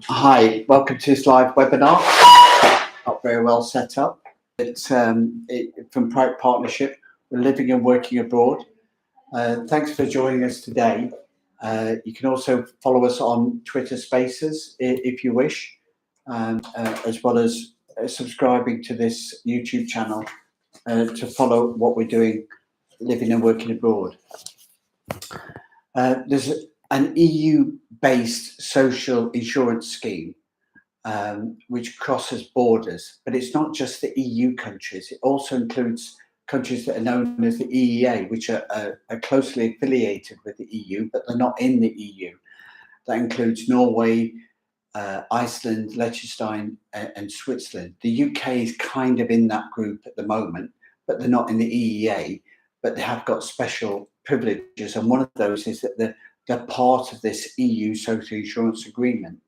Hi, welcome to this live webinar. Not very well set up. It's from ProACT Partnership. We're living and working abroad. Thanks for joining us today. You can also follow us on Twitter Spaces if you wish, as well as subscribing to this YouTube channel to follow what we're doing living and working abroad. There's an EU-based social insurance scheme which crosses borders, but it's not just the EU countries. It also includes countries that are known as the EEA, which are closely affiliated with the EU, but they're not in the EU. That includes Norway, Iceland, Liechtenstein, and Switzerland. The UK is kind of in that group at the moment, but they're not in the EEA, but they have got special privileges. And one of those is that they're part of this EU social insurance agreement.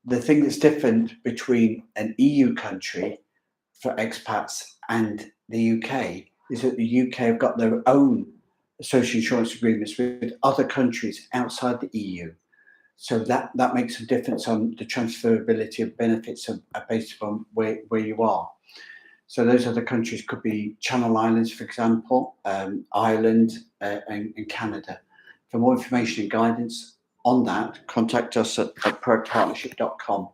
The thing that's different between an EU country for expats and the UK is that the UK have got their own social insurance agreements with other countries outside the EU. So that makes a difference on the transferability of benefits based on where you are. So those other countries could be Channel Islands, for example, Ireland, and Canada. For more information and guidance on that, contact us at ProACTPartnership.com.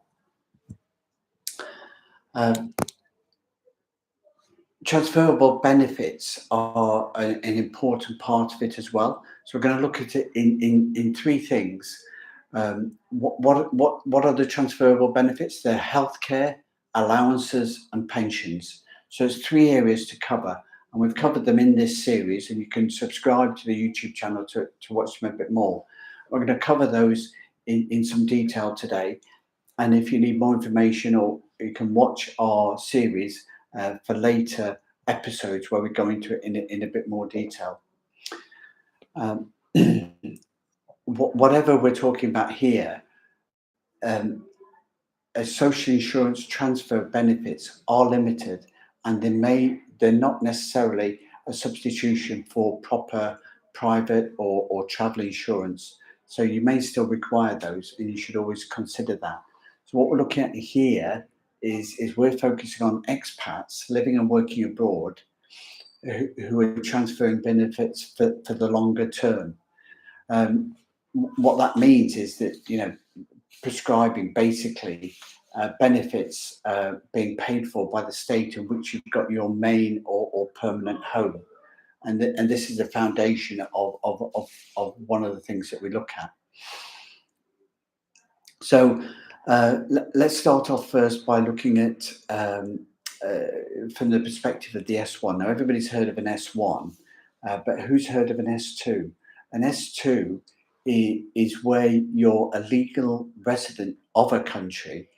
Transferable benefits are an important part of it as well. So we're going to look at it in three things. What are the transferable benefits? They're healthcare, allowances, and pensions. So it's three areas to cover, and we've covered them in this series, and you can subscribe to the YouTube channel to watch them a bit more. We're going to cover those in some detail today, and if you need more information, or you can watch our series for later episodes where we go into it in a bit more detail. Whatever we're talking about here, social insurance transfer benefits are limited, and they're not necessarily a substitution for proper private or travel insurance. So you may still require those, and you should always consider that. So what we're looking at here is we're focusing on expats living and working abroad who are transferring benefits for the longer term. What that means is that, prescribing basically benefits being paid for by the state in which you've got your main or permanent home. And this is the foundation of one of the things that we look at. So let's start off first by looking at from the perspective of the S1. Now, everybody's heard of an S1, but who's heard of an S2? An S2 is where you're a legal resident of a country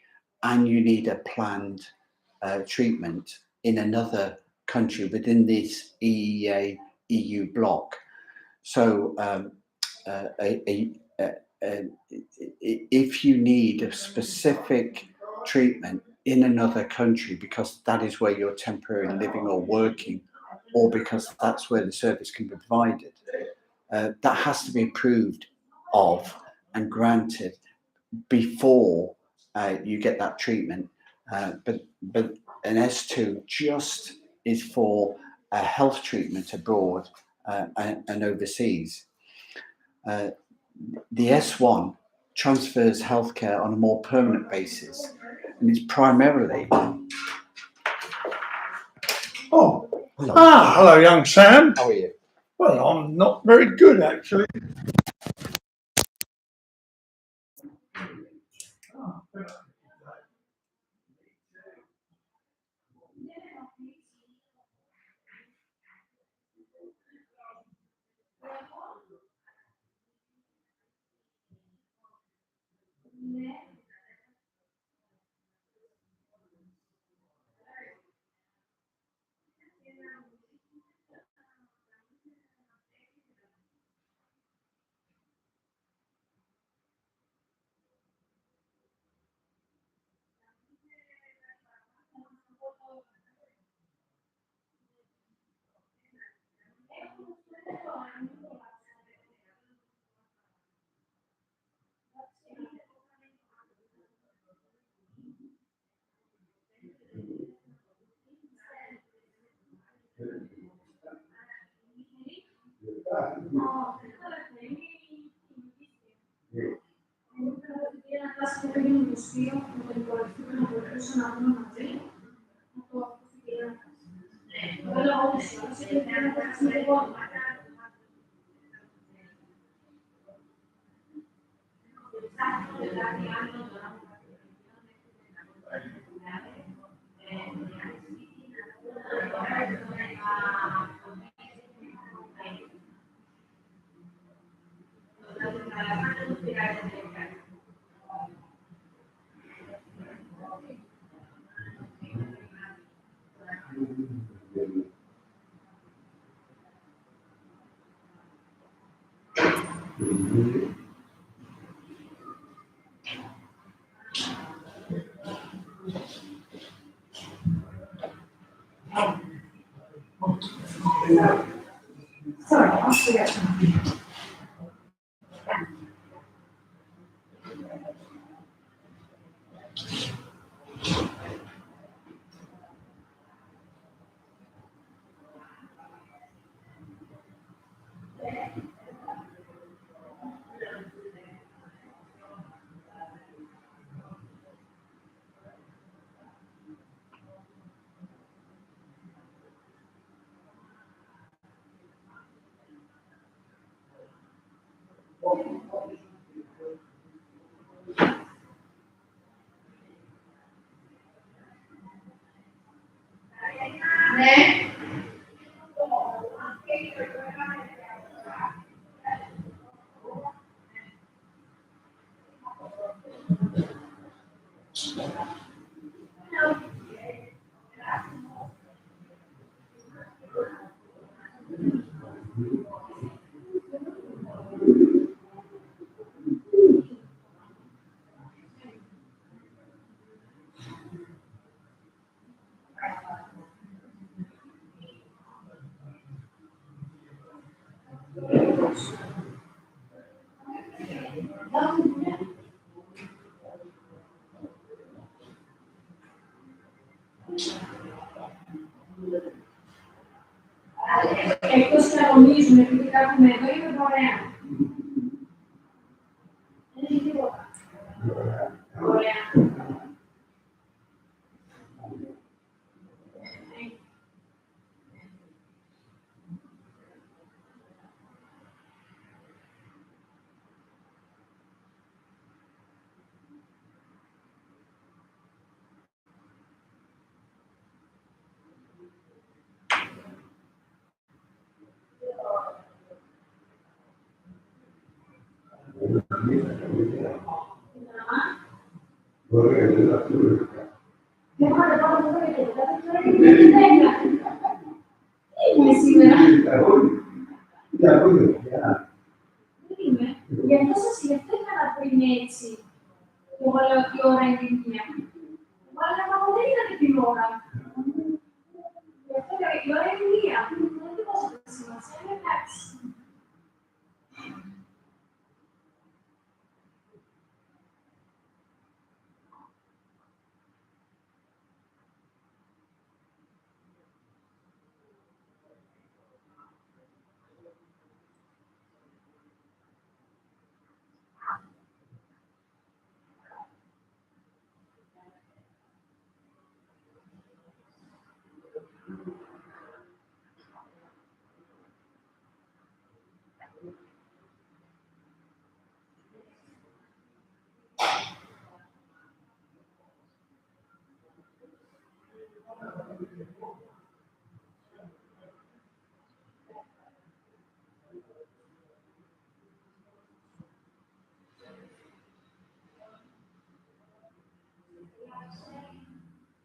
and you need a planned treatment in another country within this EEA EU bloc. So if you need a specific treatment in another country because that is where you're temporarily living or working, or because that's where the service can be provided, that has to be approved of and granted before you get that treatment. But an S2 just is for a health treatment abroad and overseas. The S1 transfers healthcare on a more permanent basis, and it's primarily. Oh, hello. Hello, young Sam. How are you? Well, I'm not very good, actually. Εκτός τραγωνίζουν, επειδή κάθομαι εδώ, είναι δωρεάν. Δεν είναι τίποτα. Δωρεάν. Είναι σήμερα. Γι' αυτό σας έκανα πριν έτσι. Και εγώ λέω τι ώρα είναι η μία. Αλλά δεν ήταν την ώρα. Γι' αυτό λέω η ώρα είναι μία. Δεν το πόσο σημασία, είναι εντάξει.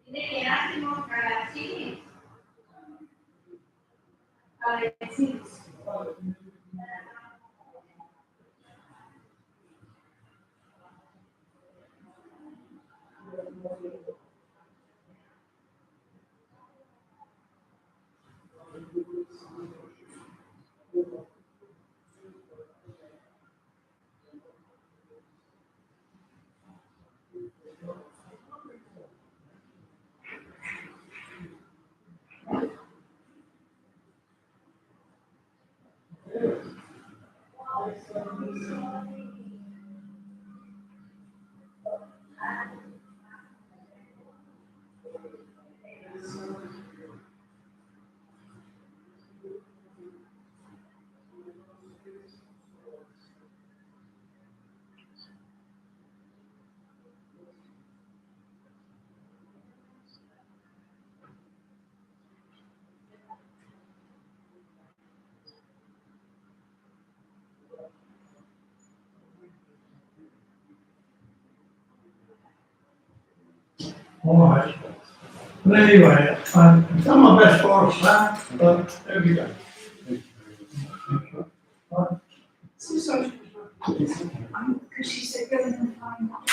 Είναι γεράσιμο καλατσίνης. Καλατσίνης. Alright. But anyway, I've done my best for us, Sam, but there we go. So sorry. Because she said go in and find out.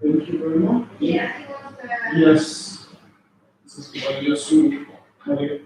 Thank you very much. Yeah, he was the. Yes. This is what you assume. Okay.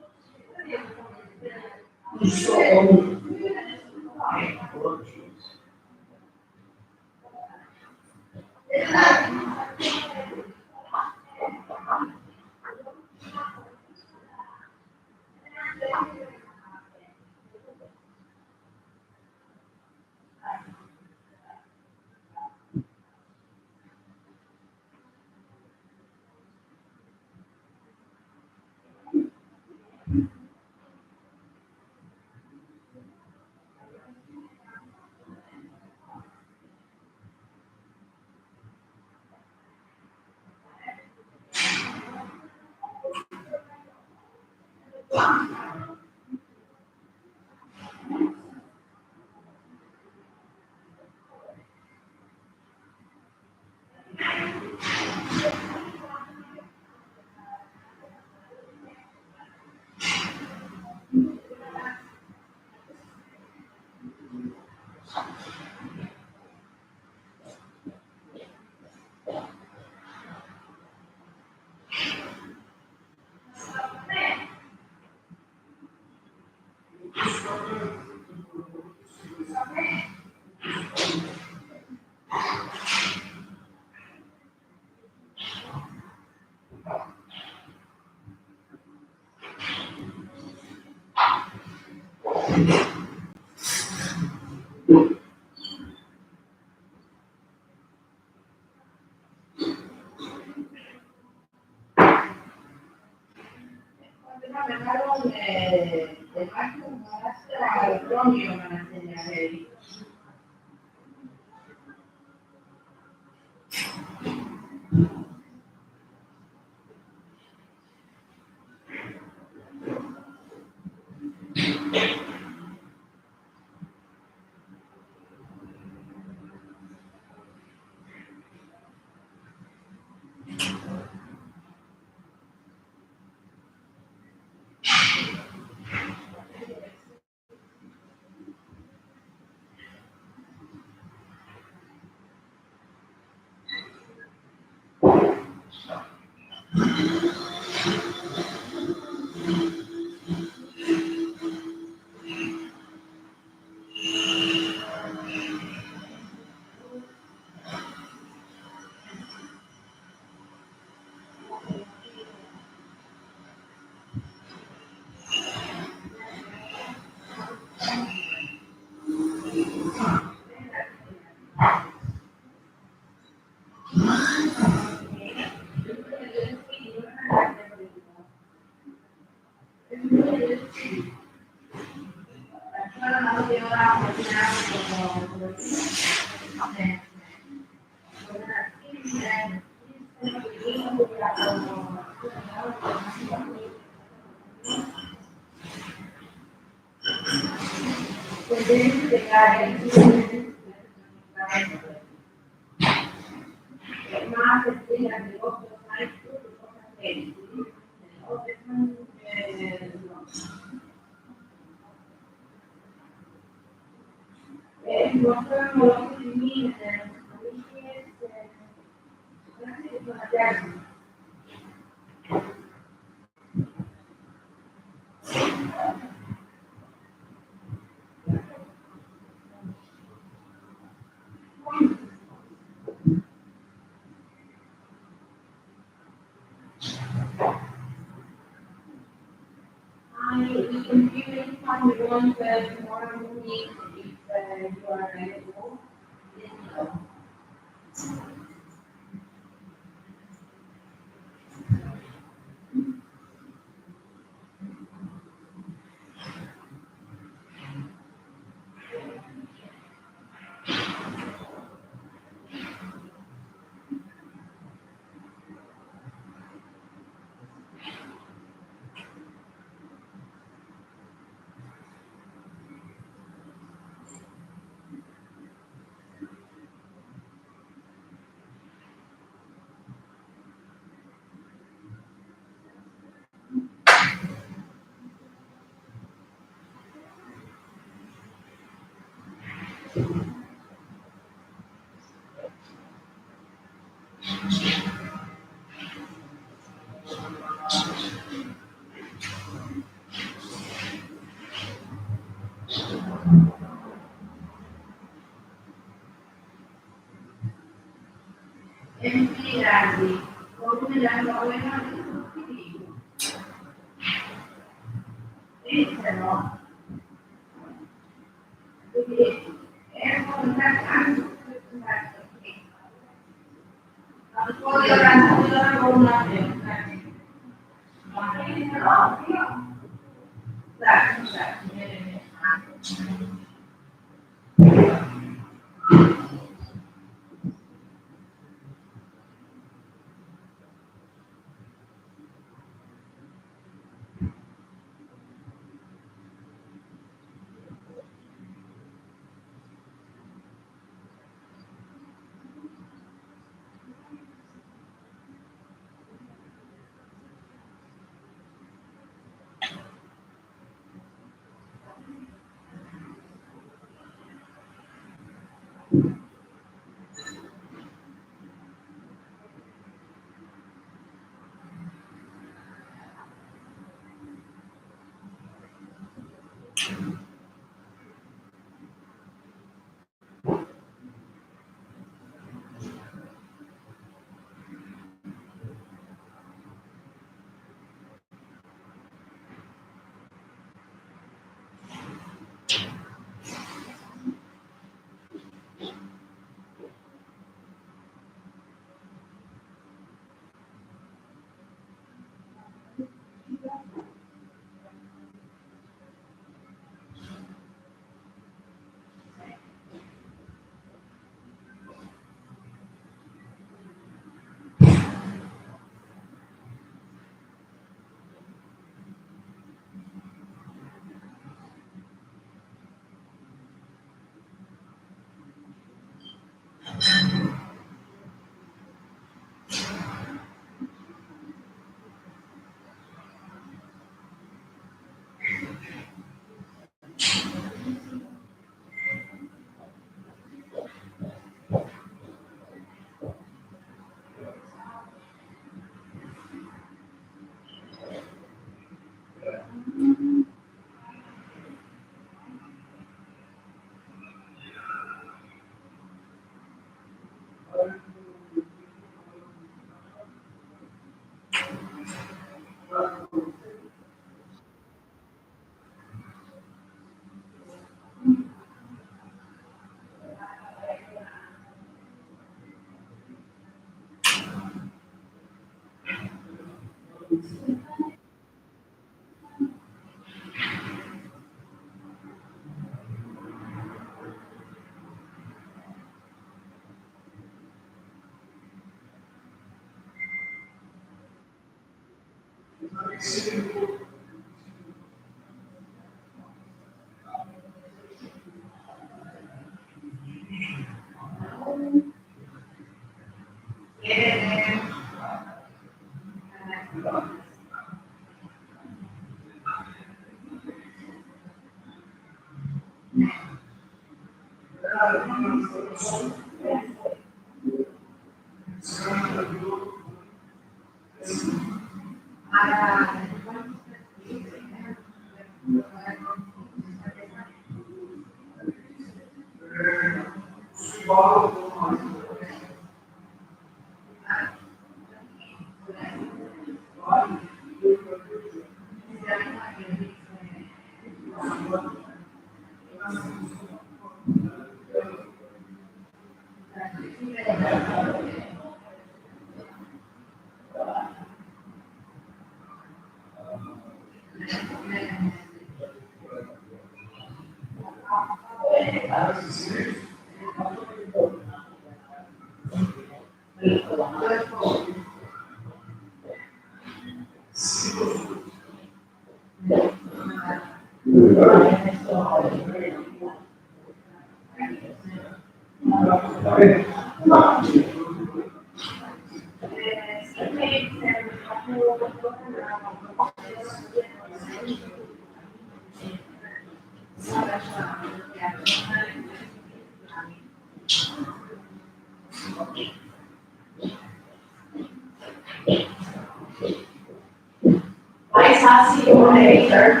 Nice, I'll see you later.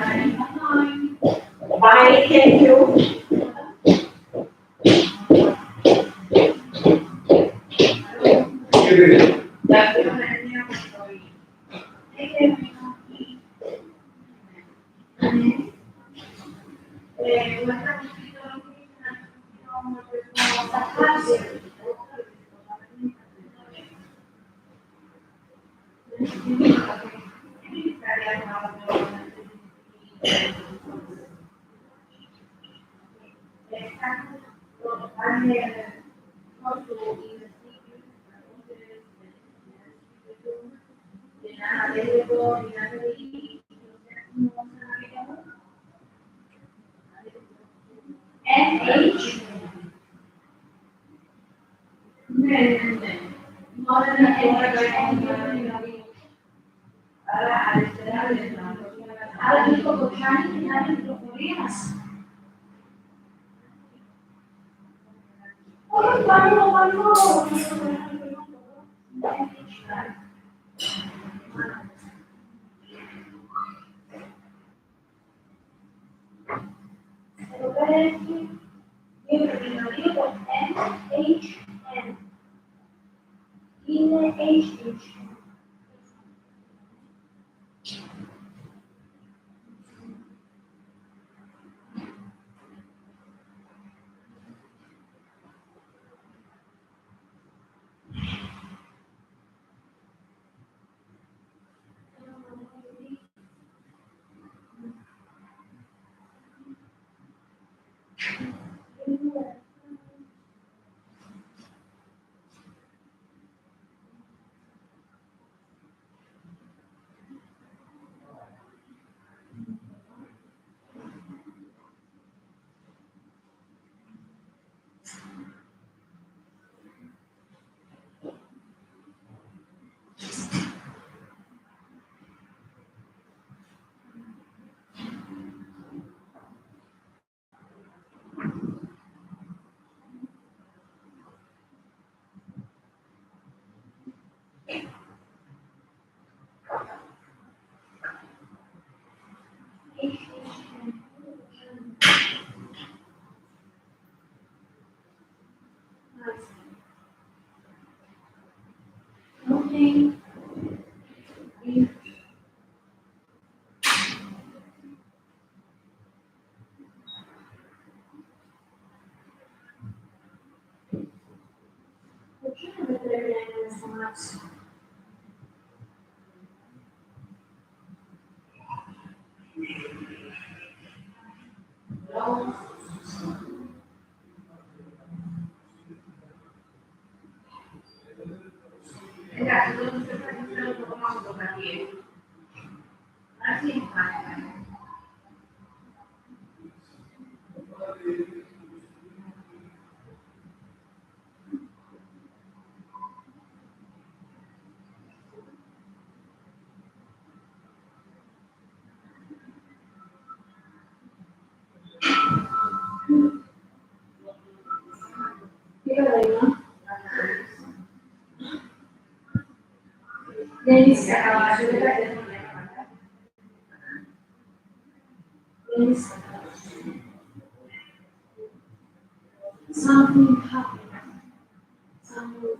Bye, thank you. NH. Ahora dijo Bochani, nadie lo podrías. Something happened. Something.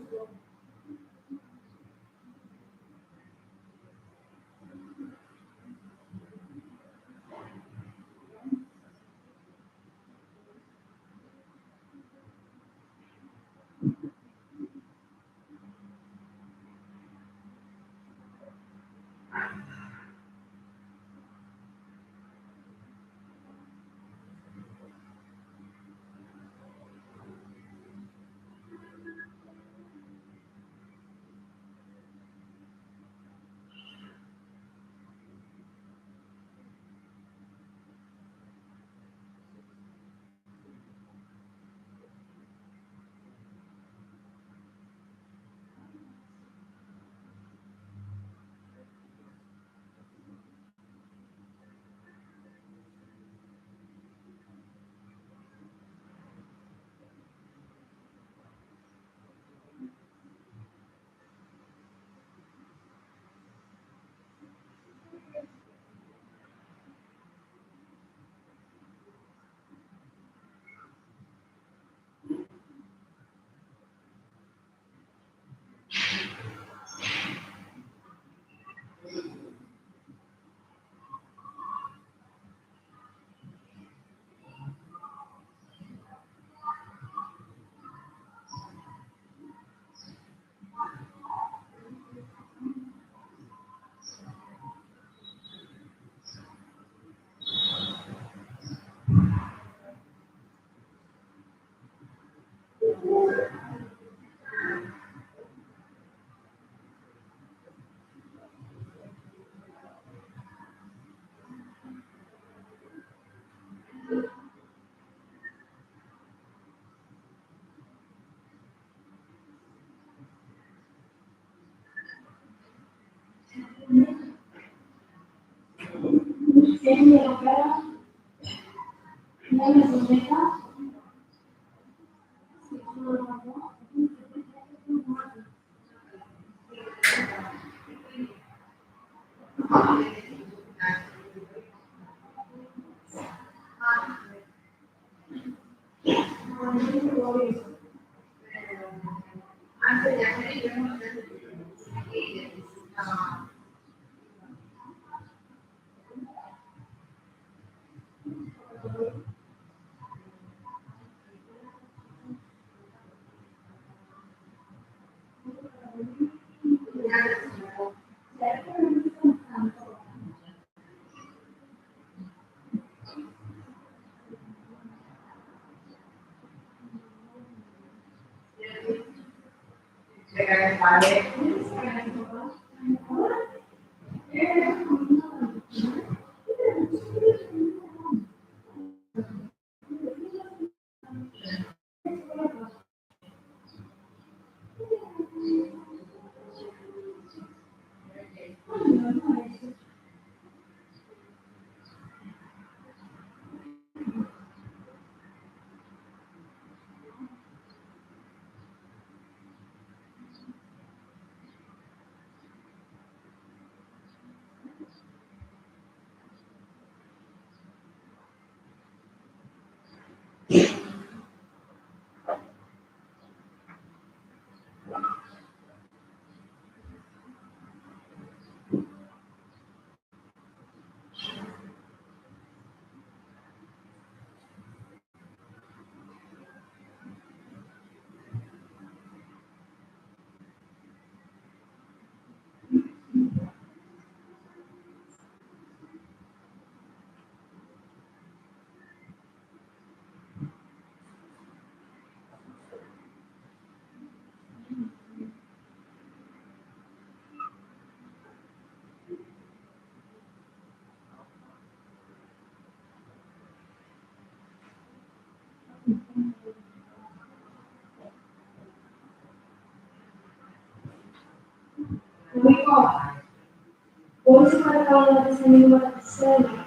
Hoje para falar dessa língua séria,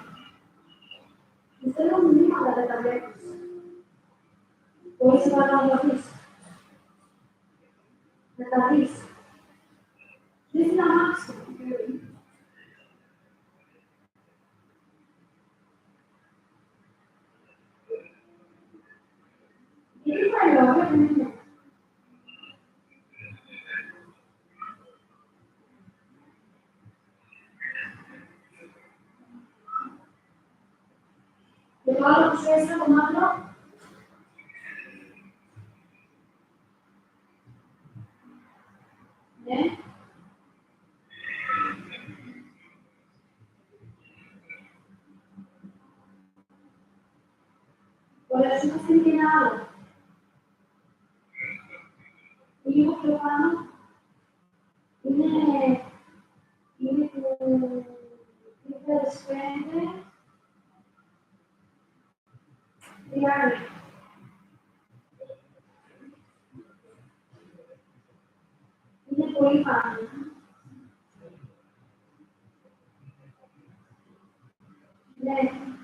você não me fala da cabeça. Hoje para falar disso, da cabeça. Isso na máxima. Ele vai logo, né? Eu falo que você está tomando. Né? Por isso não se tem nada. E o que eu falo? Ele corresponde diário. E depois fala. Né?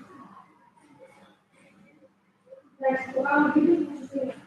Mas o que eu dizer?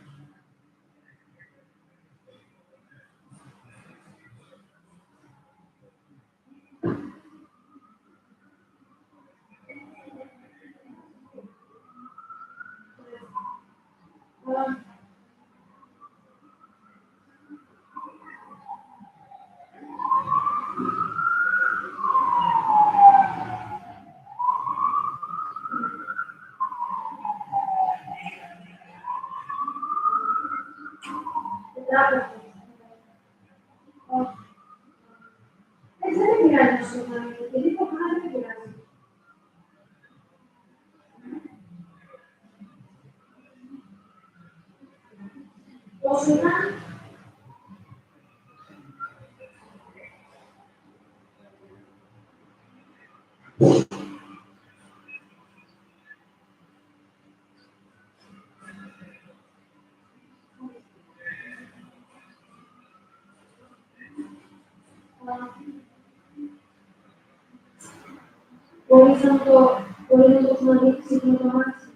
Mas é verdade, nacionalmente. Ele foi mais verdade. Posso dar? Horizontal com segundo máximo.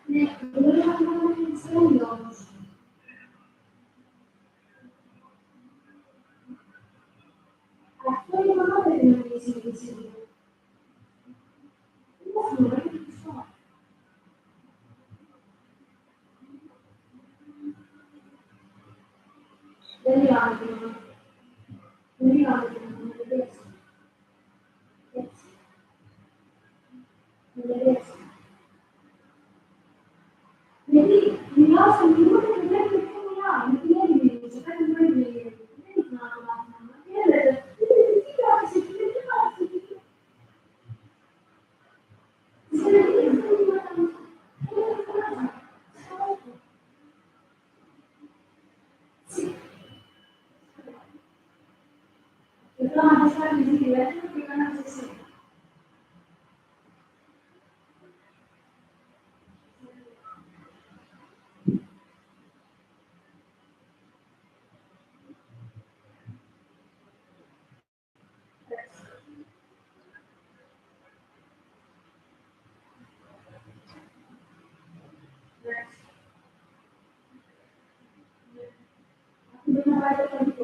Eu já não tenho anos. A folha não vai ter mais esse livro. Não vai ter só. Daniel, Maybe we also knew that we had to come out and be able to have a radio. It's not a lot of money. Yeah, então, a gente vai dizer direto porque eu não sei se. Não vai ter tempo.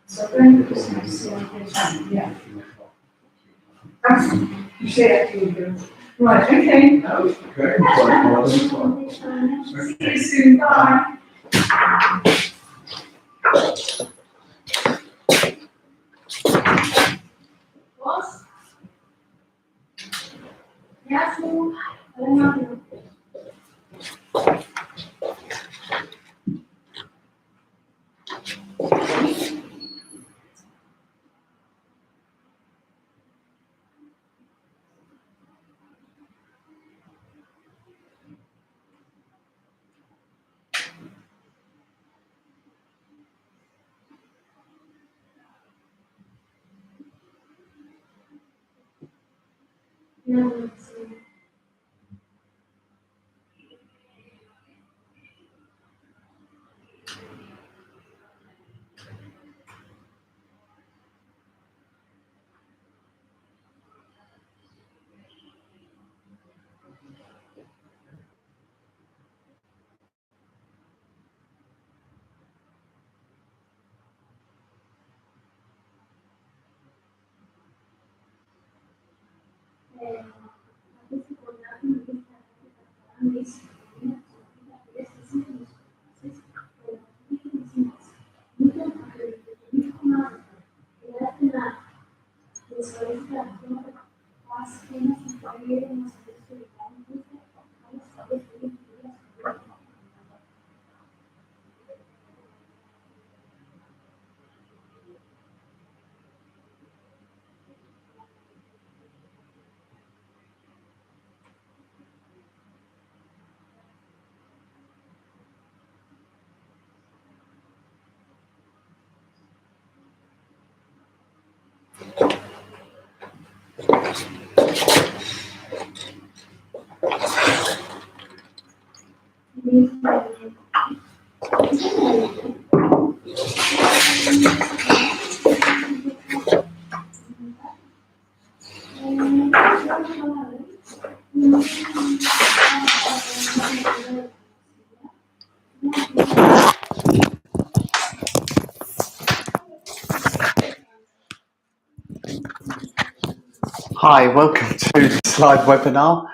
So then this is yeah. You say that you do. Right, okay. That was very important. See you soon, bye. Boss? Ya su, alam Hi, welcome to this live webinar.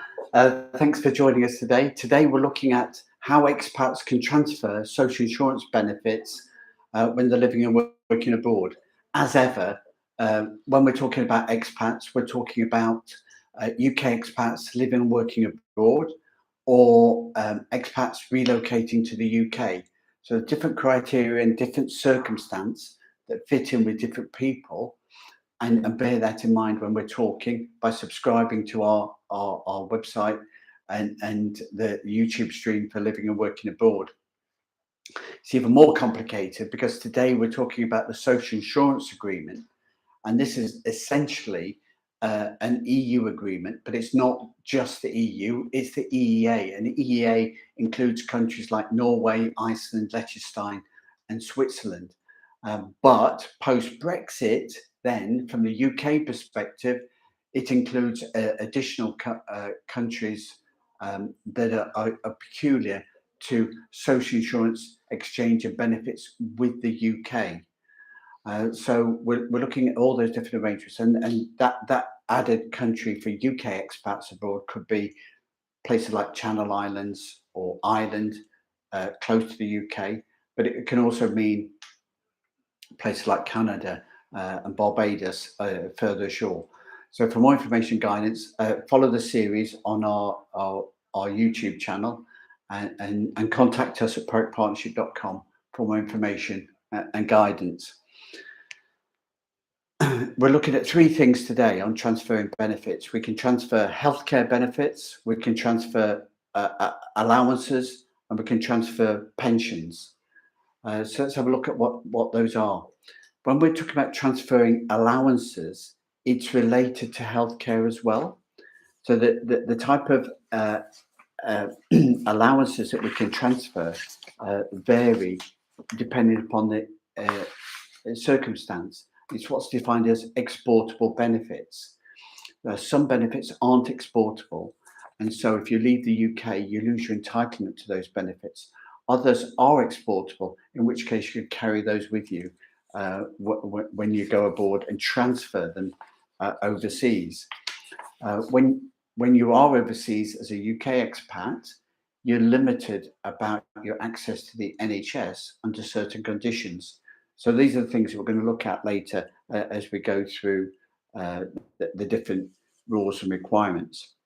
Thanks for joining us today. Today we're looking at how expats can transfer social insurance benefits when they're living and working abroad. As ever, when we're talking about expats, we're talking about UK expats living and working abroad, or expats relocating to the UK. So different criteria and different circumstance that fit in with different people. And bear that in mind when we're talking by subscribing to our website and the YouTube stream for living and working abroad. It's even more complicated because today we're talking about the social insurance agreement, and this is essentially an EU agreement, but it's not just the EU, it's the EEA, and the EEA includes countries like Norway, Iceland, Liechtenstein, and Switzerland. But post-Brexit, then, from the UK perspective, it includes additional countries that are peculiar to social insurance exchange and benefits with the UK. So we're looking at all those different arrangements, and that added country for UK expats abroad could be places like Channel Islands or Ireland, close to the UK, but it can also mean places like Canada and Barbados further ashore. So for more information and guidance, follow the series on our YouTube channel and contact us at proactpartnership.com for more information and guidance. we're looking at three things today on transferring benefits. We can transfer healthcare benefits, we can transfer allowances, and we can transfer pensions. So let's have a look at what those are. When we're talking about transferring allowances, it's related to healthcare as well. So the type of allowances that we can transfer vary depending upon the circumstance. It's what's defined as exportable benefits. Some benefits aren't exportable, and so if you leave the UK, you lose your entitlement to those benefits. Others are exportable, in which case you could carry those with you when you go abroad and transfer them overseas. When you are overseas as a UK expat, you're limited about your access to the NHS under certain conditions. So these are the things that we're going to look at later as we go through the different rules and requirements.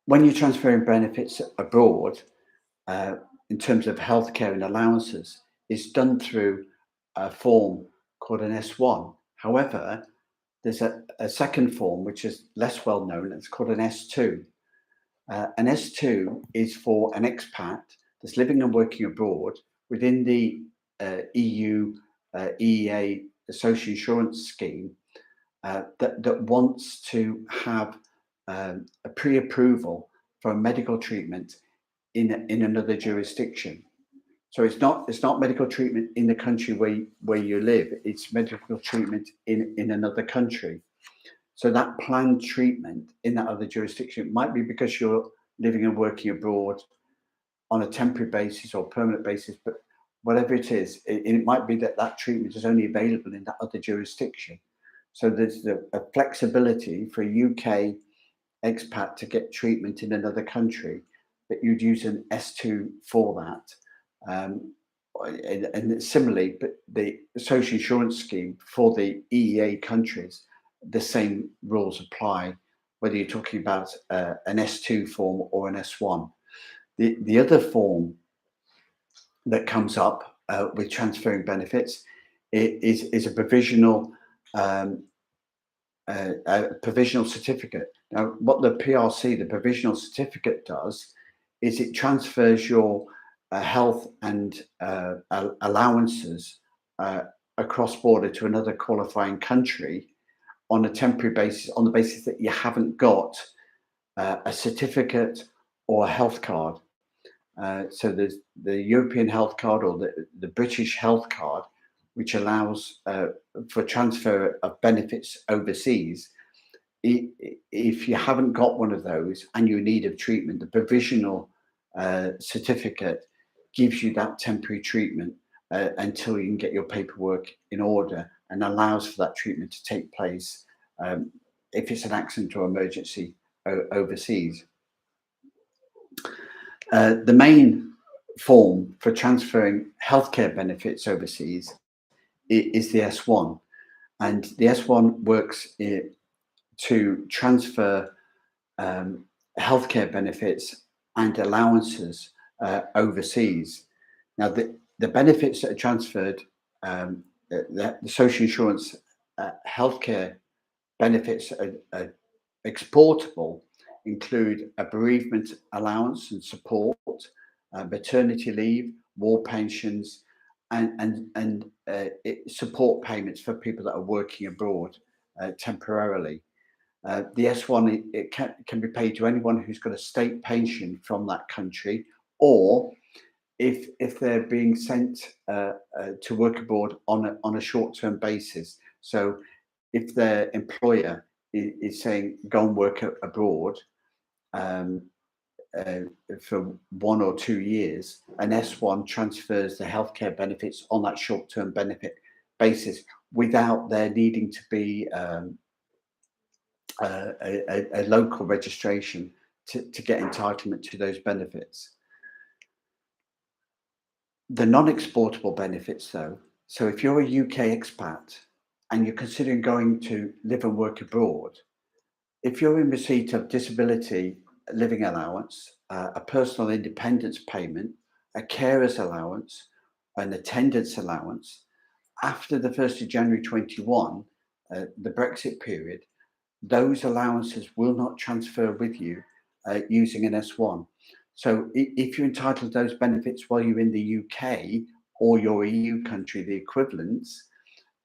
When you're transferring benefits abroad, in terms of healthcare and allowances, it's done through a form called an S1. However, there's a second form which is less well known. It's called an S2. An S2 is for an expat that's living and working abroad within the EU EEA social insurance scheme that wants to have a pre-approval for a medical treatment in another jurisdiction. So it's not medical treatment in the country where you live. It's medical treatment in another country. So that planned treatment in that other jurisdiction might be because you're living and working abroad on a temporary basis or permanent basis, but whatever it is, it might be that treatment is only available in that other jurisdiction. So there's a flexibility for a UK expat to get treatment in another country, but you'd use an S2 for that. And similarly, but the social insurance scheme for the EEA countries, the same rules apply, whether you're talking about an S2 form or an S1. The other form that comes up with transferring benefits is a provisional certificate. Now, what the PRC, the provisional certificate, does is it transfers your health and allowances across border to another qualifying country on a temporary basis, on the basis that you haven't got a certificate or a health card. So there's the European health card or the British health card, which allows for transfer of benefits overseas. If you haven't got one of those and you need of treatment, the provisional certificate gives you that temporary treatment until you can get your paperwork in order, and allows for that treatment to take place if it's an accident or emergency overseas. The main form for transferring healthcare benefits overseas is the S1, and the S1 works to transfer healthcare benefits and allowances overseas. Now, the benefits that are transferred, the social insurance healthcare benefits are exportable, include a bereavement allowance and support, maternity leave, war pensions, and support payments for people that are working abroad temporarily. The S1 it can be paid to anyone who's got a state pension from that country, or if they're being sent to work abroad on a short-term basis. So if their employer is saying go and work abroad for 1 or 2 years, an S1 transfers the healthcare benefits on that short-term benefit basis without there needing to be a local registration to get entitlement to those benefits. The non-exportable benefits, though, so if you're a UK expat and you're considering going to live and work abroad, if you're in receipt of disability living allowance, a personal independence payment, a carer's allowance, an attendance allowance, after the 1st of January 21, the Brexit period, those allowances will not transfer with you using an S1. So if you're entitled to those benefits while you're in the UK or your EU country, the equivalents,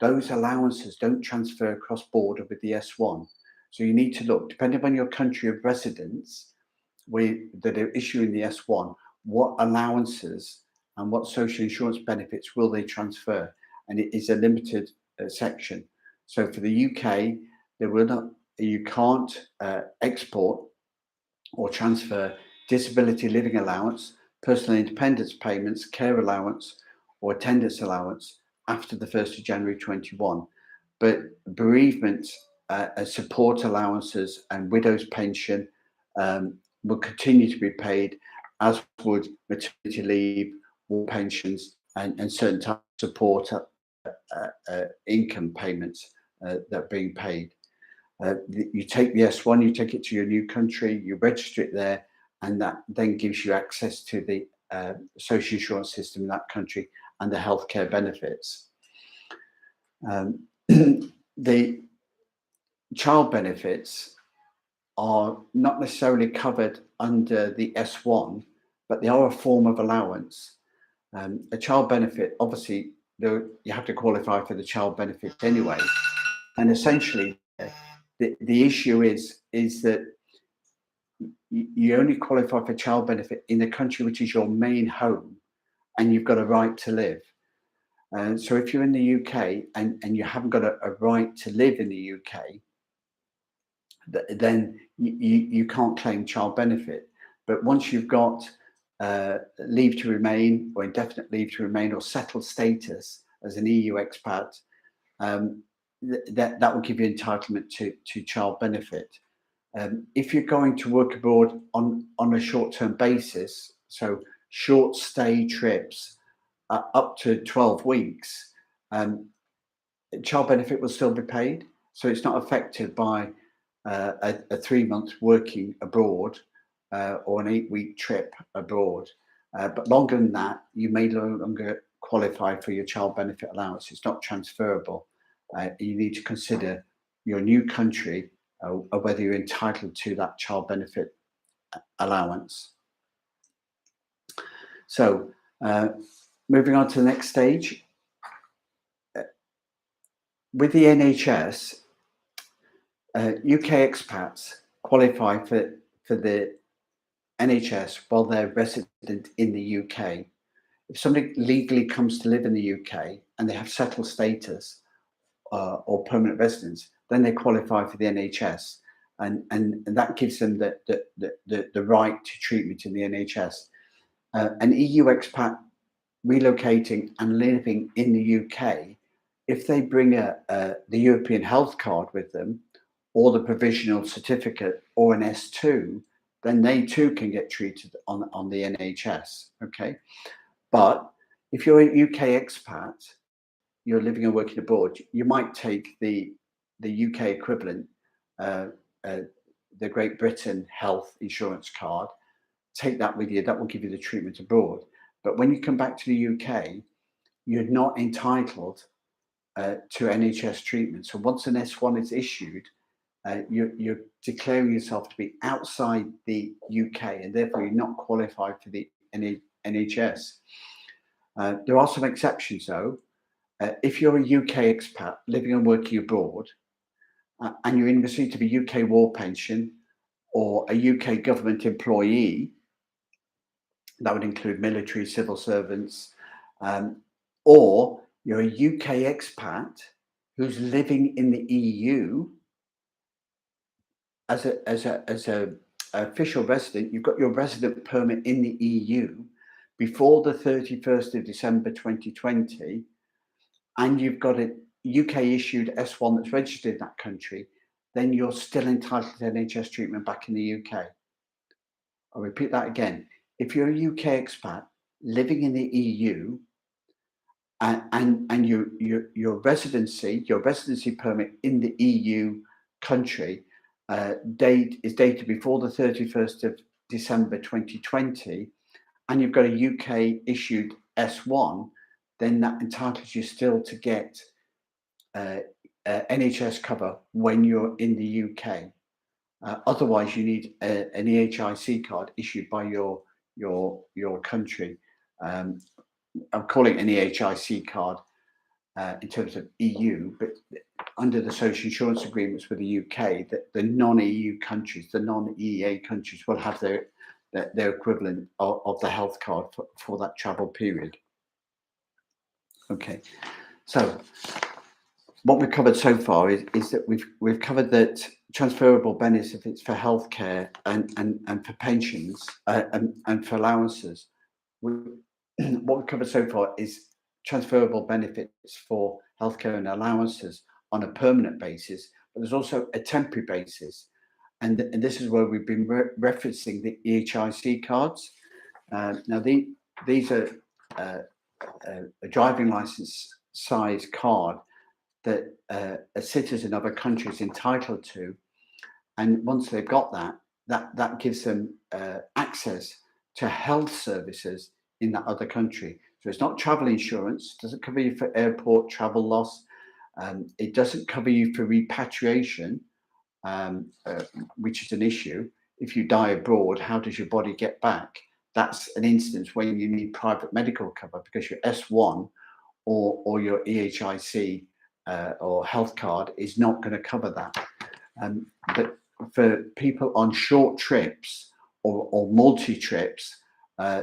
those allowances don't transfer across border with the S1. So you need to look, depending on your country of residence, that are issuing the S1, what allowances and what social insurance benefits will they transfer? And it is a limited section. So for the UK, you can't export or transfer disability living allowance, personal independence payments, care allowance, or attendance allowance after the 1st of January 21. But bereavement, support allowances, and widow's pension will continue to be paid, as would maternity leave, war pensions, and certain types of support income payments that are being paid. You take the S1, you take it to your new country, you register it there, and that then gives you access to the social insurance system in that country and the healthcare benefits. The child benefits are not necessarily covered under the S1, but they are a form of allowance. A child benefit, obviously, you have to qualify for the child benefit anyway. And essentially, the issue is that you only qualify for child benefit in the country which is your main home, and you've got a right to live. So if you're in the UK and you haven't got a right to live in the UK, then you can't claim child benefit. But once you've got leave to remain or indefinite leave to remain or settled status as an EU expat, that will give you entitlement to child benefit. If you're going to work abroad on a short-term basis, so short stay trips up to 12 weeks, child benefit will still be paid. So it's not affected by a 3-month working abroad or an 8-week trip abroad. But longer than that, you may no longer qualify for your child benefit allowance. It's not transferable. You need to consider your new country, whether you're entitled to that child benefit allowance. So moving on to the next stage. With the NHS, UK expats qualify for the NHS while they're resident in the UK. If somebody legally comes to live in the UK and they have settled status or permanent residence, then they qualify for the NHS, and that gives them the right to treatment in the NHS. An EU expat relocating and living in the UK, if they bring the European health card with them, or the provisional certificate, or an S2, then they too can get treated on the NHS. Okay, but if you're a UK expat, you're living and working abroad, you might take the UK equivalent, the Great Britain health insurance card, take that with you. That will give you the treatment abroad. But when you come back to the UK, you're not entitled to NHS treatment. So once an S1 is issued, you're declaring yourself to be outside the UK, and therefore you're not qualified for the NHS. There are some exceptions though. If you're a UK expat living and working abroad, and you're in receipt of a UK war pension or a UK government employee, that would include military, civil servants, or you're a UK expat who's living in the EU as a official resident, you've got your resident permit in the EU before the 31st of December 2020, and you've got a UK issued S1 that's registered in that country, then you're still entitled to NHS treatment back in the UK. I'll repeat that again. If you're a UK expat living in the EU and your residency permit in the EU country date is dated before the 31st of December 2020, and you've got a UK issued S1, then that entitles you still to get NHS cover when you're in the UK. Otherwise, you need an EHIC card issued by your country. I'm calling it an EHIC card in terms of EU, but under the social insurance agreements with the UK, the non-EU countries, the non-EEA countries, will have their equivalent of the health card for that travel period. Okay, so what we've covered so far is that we've covered that transferable benefits for healthcare and for pensions and for allowances. What we've covered so far is transferable benefits for healthcare and allowances on a permanent basis, but there's also a temporary basis. And this is where we've been referencing the EHIC cards. Now, these are a driving license size card that a citizen of a country is entitled to. And once they've got that gives them access to health services in that other country. So it's not travel insurance, doesn't cover you for airport travel loss. It doesn't cover you for repatriation, which is an issue. If you die abroad, how does your body get back? That's an instance when you need private medical cover because your S1 or your EHIC or health card is not going to cover that. But for people on short trips or multi-trips,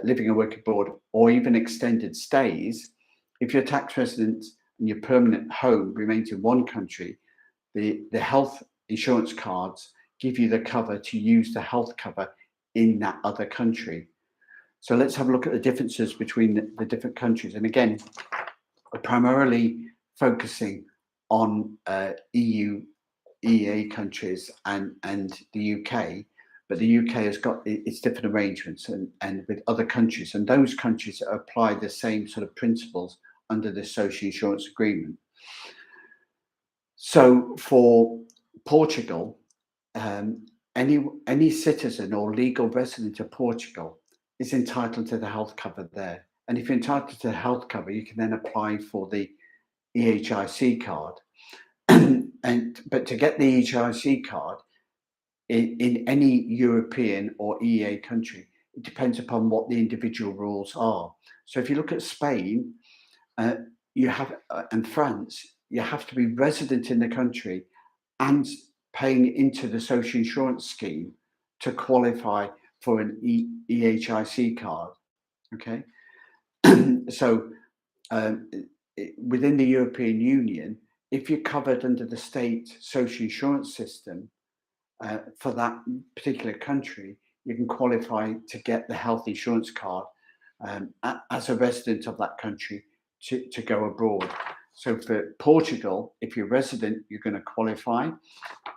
living and working abroad, or even extended stays, if you're a tax resident and your permanent home remains in one country, the health insurance cards give you the cover to use the health cover in that other country. So let's have a look at the differences between the different countries. And again, we're primarily focusing on EU, EEA countries and the UK, but the UK has got its different arrangements and with other countries, and those countries apply the same sort of principles under the social insurance agreement. So for Portugal, any citizen or legal resident of Portugal is entitled to the health cover there. And if you're entitled to the health cover, you can then apply for the EHIC card. But to get the EHIC card in any European or EEA country, it depends upon what the individual rules are. So if you look at Spain, you have and France, you have to be resident in the country and paying into the social insurance scheme to qualify for an EHIC card. Okay, so within the European Union, if you're covered under the state social insurance system for that particular country, you can qualify to get the health insurance card as a resident of that country to go abroad. So for Portugal, if you're resident, you're going to qualify.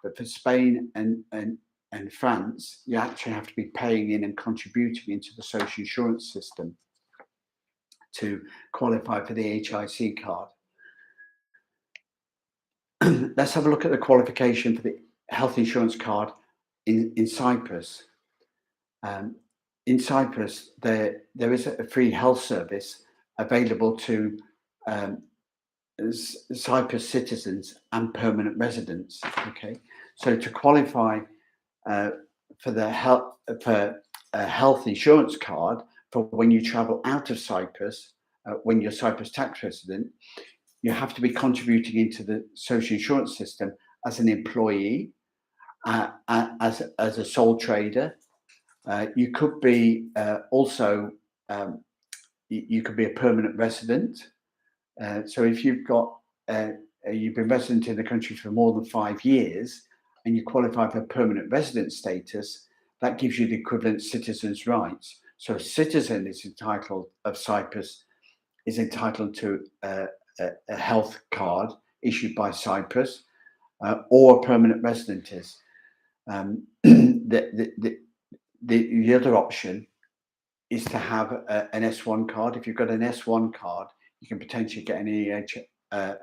But for Spain and France, you actually have to be paying in and contributing into the social insurance system to qualify for the HIC card. Let's have a look at the qualification for the health insurance card in Cyprus. In Cyprus, there is a free health service available to Cyprus citizens and permanent residents. Okay, so to qualify for the health insurance card for when you travel out of Cyprus, when you're Cyprus tax resident, you have to be contributing into the social insurance system as an employee, as a sole trader. You could be also you could be a permanent resident. So if you've been resident in the country for more than 5 years and you qualify for permanent resident status, that gives you the equivalent citizens' rights. So a citizen is entitled of Cyprus is entitled to a health card issued by Cyprus, or a permanent resident is. The other option is to have an S1 card. If you've got an S1 card, you can potentially get an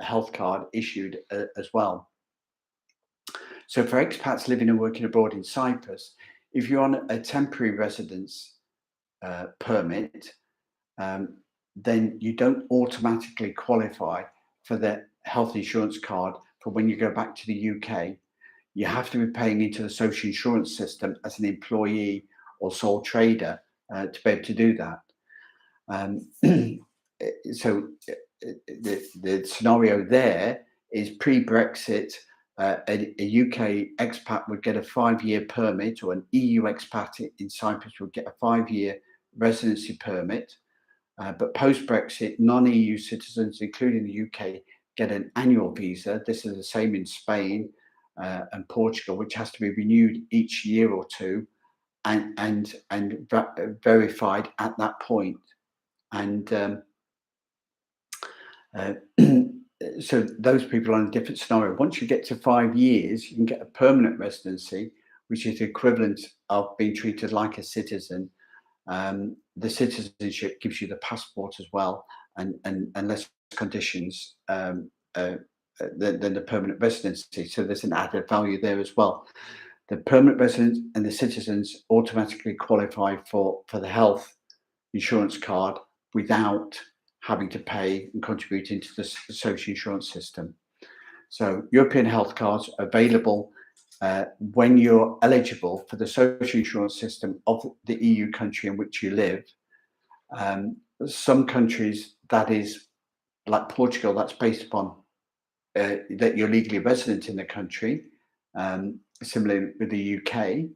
health card issued as well. So for expats living and working abroad in Cyprus, if you're on a temporary residence permit, then you don't automatically qualify for the health insurance card for when you go back to the UK. You have to be paying into the social insurance system as an employee or sole trader to be able to do that. So the scenario there is pre-Brexit. A UK expat would get a 5-year permit, or an EU expat in Cyprus would get a 5-year residency permit. But post-Brexit, non-EU citizens, including the UK, get an annual visa. This is the same in Spain and Portugal, which has to be renewed each year or two and verified at that point. And so those people are in a different scenario. Once you get to 5 years, you can get a permanent residency, which is the equivalent of being treated like a citizen. The citizenship gives you the passport as well, and less conditions than the permanent residency. So there's an added value there as well. The permanent residents and the citizens automatically qualify for the health insurance card without having to pay and contribute into the social insurance system. So European health cards are available when you're eligible for the social insurance system of the EU country in which you live. Some countries, that is like Portugal, that's based upon that you're legally resident in the country, similarly with the UK.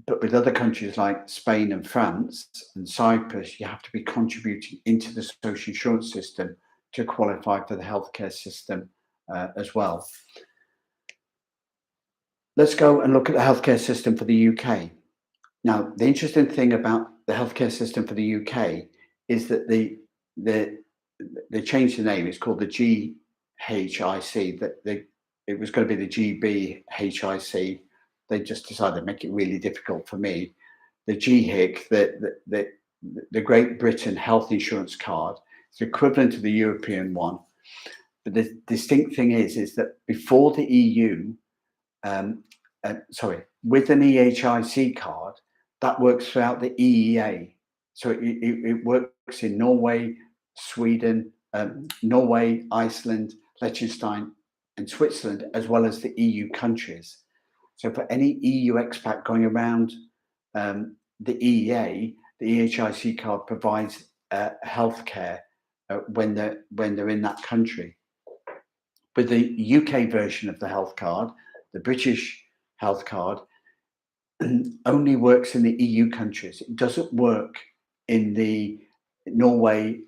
But with other countries like Spain and France and Cyprus, you have to be contributing into the social insurance system to qualify for the healthcare system as well. Let's go and look at the healthcare system for the UK. Now, the interesting thing about the healthcare system for the UK is that they changed the name. It's called the GHIC. It was going to be the GBHIC. They just decided to make it really difficult for me. The GHIC, the Great Britain health insurance card, is equivalent to the European one. But the distinct thing is that before the EU, with an EHIC card, that works throughout the EEA. So it works in Norway, Sweden, Norway, Iceland, Liechtenstein, and Switzerland, as well as the EU countries. So for any EU expat going around the EEA, the EHIC card provides healthcare when they're in that country. With the UK version of the health card, the British health card only works in the EU countries. It doesn't work in the Norway,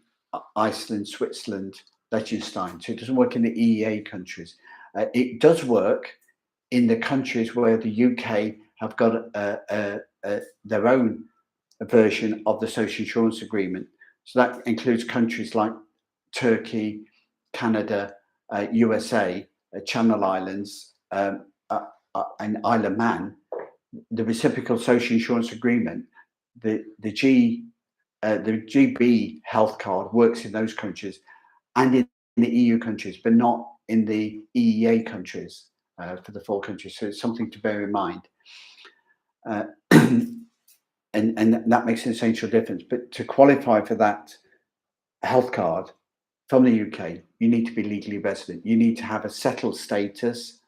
Iceland, Switzerland, Liechtenstein. So it doesn't work in the EEA countries. It does work in the countries where the UK have got their own version of the social insurance agreement. So that includes countries like Turkey, Canada, USA, Channel Islands, and Isle of Man. The reciprocal social insurance agreement, the GB health card works in those countries and in the EU countries, but not in the EEA countries for the 4 countries. So it's something to bear in mind. And that makes an essential difference. But to qualify for that health card from the UK, you need to be legally resident. You need to have a settled status,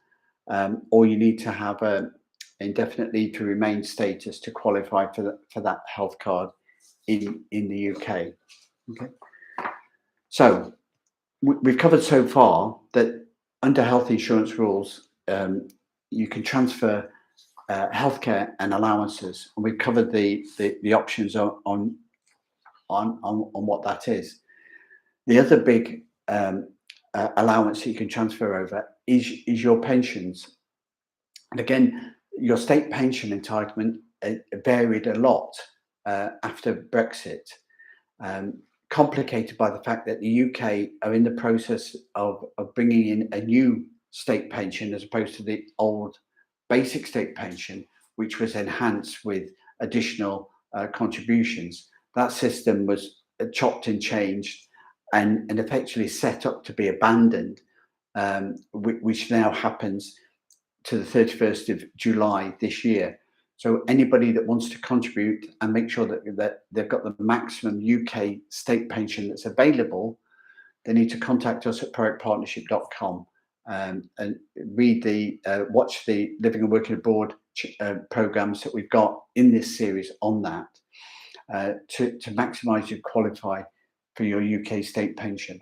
or you need to have a indefinite leave to remain status to qualify for that health card in the UK. Okay. So we've covered so far that under health insurance rules, you can transfer healthcare and allowances, and we've covered the options on what that is. The other big allowance that you can transfer over is your pensions. And again, your state pension entitlement varied a lot after Brexit, complicated by the fact that the UK are in the process of bringing in a new state pension as opposed to the old basic state pension, which was enhanced with additional contributions. That system was chopped and changed and effectively set up to be abandoned, which now happens to the 31st of July this year. So anybody that wants to contribute and make sure that they've got the maximum UK state pension that's available, they need to contact us at ProACTPartnership.com and watch the Living and Working Abroad programs that we've got in this series on that to maximise you qualify for your UK state pension.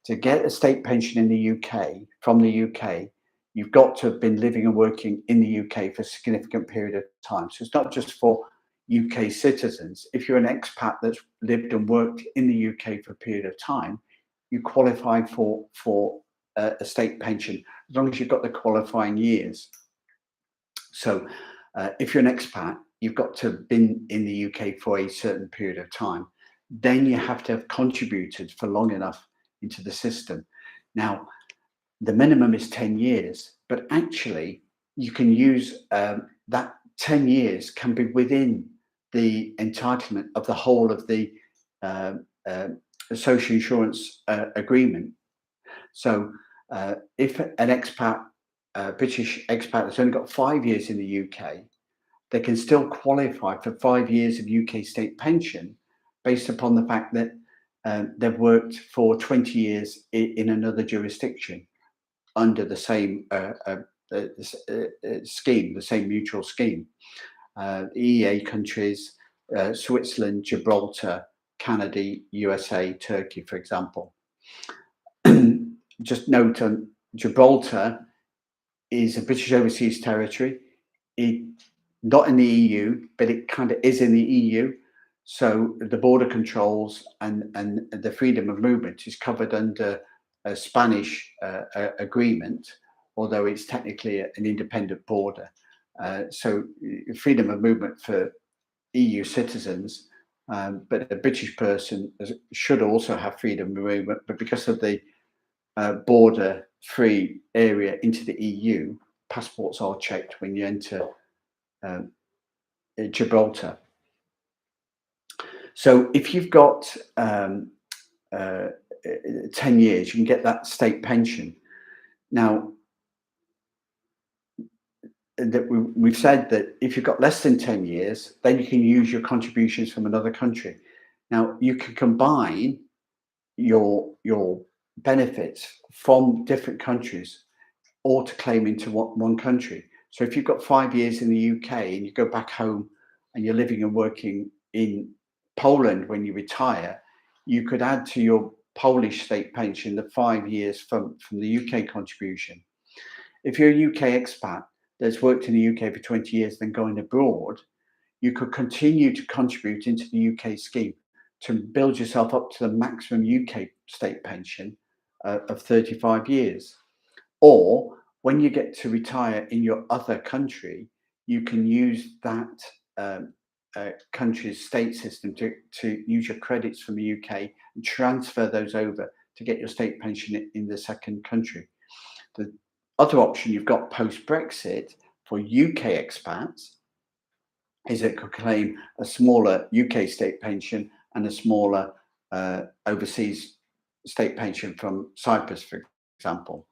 To get a state pension in the UK, from the UK, you've got to have been living and working in the UK for a significant period of time. So it's not just for UK citizens. If you're an expat that's lived and worked in the UK for a period of time, you qualify for a state pension as long as you've got the qualifying years. So if you're an expat, you've got to have been in the UK for a certain period of time. Then you have to have contributed for long enough into the system. Now, the minimum is 10 years, but actually you can use that 10 years can be within the entitlement of the whole of the social insurance agreement. So if an expat, British expat has only got 5 years in the UK, they can still qualify for 5 years of UK state pension based upon the fact that they've worked for 20 years in another jurisdiction under the same scheme, the same mutual scheme. The EEA countries, Switzerland, Gibraltar, Canada, USA, Turkey, for example. Just note on Gibraltar is a British overseas territory. Not in the EU, but it kind of is in the EU. So the border controls and the freedom of movement is covered under a Spanish agreement, although it's technically an independent border. So freedom of movement for EU citizens, but a British person should also have freedom of movement, but because of the border-free area into the EU, passports are checked when you enter Gibraltar. So if you've got 10 years, you can get that state pension. Now, we've said that if you've got less than 10 years, then you can use your contributions from another country. Now, you can combine your benefits from different countries or to claim into one country. So if you've got 5 years in the UK and you go back home and you're living and working in Poland when you retire, you could add to your Polish state pension the 5 years from the UK contribution. If you're a UK expat that's worked in the UK for 20 years, then going abroad, you could continue to contribute into the UK scheme to build yourself up to the maximum UK state pension of 35 years. Or when you get to retire in your other country, you can use that country's state system to use your credits from the UK and transfer those over to get your state pension in the second country. The other option you've got post-Brexit for UK expats is it could claim a smaller UK state pension and a smaller overseas state pension from Cyprus, for example.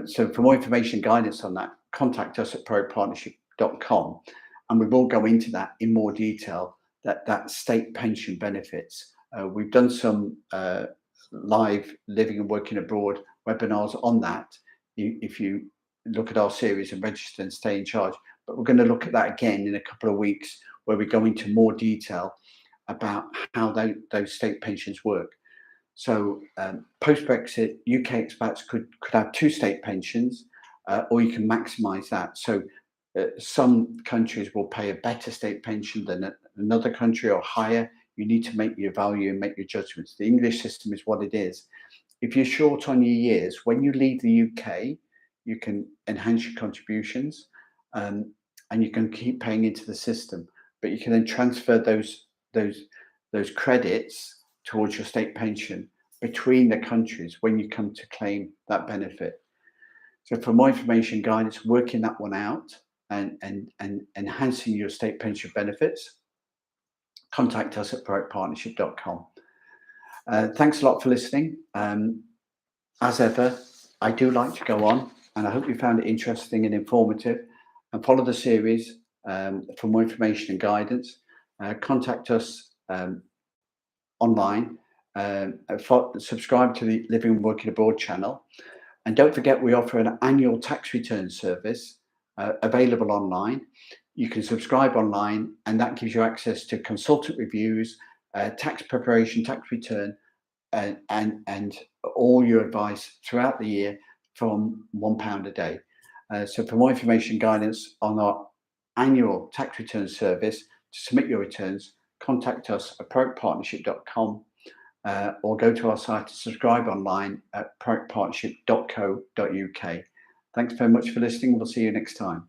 So for more information and guidance on that, contact us at ProACTPartnership.com, and we will go into that in more detail, that state pension benefits. We've done some live living and working abroad webinars on that. If you look at our series and register and stay in charge, but we're going to look at that again in a couple of weeks, where we go into more detail about how those state pensions work. So post-Brexit, UK expats could have 2 state pensions, or you can maximise that. So some countries will pay a better state pension than another country, or higher. You need to make your value and make your judgments. The English system is what it is. If you're short on your years, when you leave the UK, you can enhance your contributions, and you can keep paying into the system. But you can then transfer those credits towards your state pension between the countries when you come to claim that benefit. So for more information, guidance, working that one out and enhancing your state pension benefits, contact us at ProACTPartnership.com. Thanks a lot for listening. As ever, I do like to go on, and I hope you found it interesting and informative, and follow the series. For more information and guidance, contact us online. Subscribe to the Living and Working Abroad channel. And don't forget, we offer an annual tax return service available online. You can subscribe online, and that gives you access to consultant reviews, tax preparation, tax return, and all your advice throughout the year from £1 a day. So for more information and guidance on our annual tax return service, to submit your returns, contact us at proactpartnership.com or go to our site to subscribe online at proactpartnership.co.uk. Thanks very much for listening. We'll see you next time.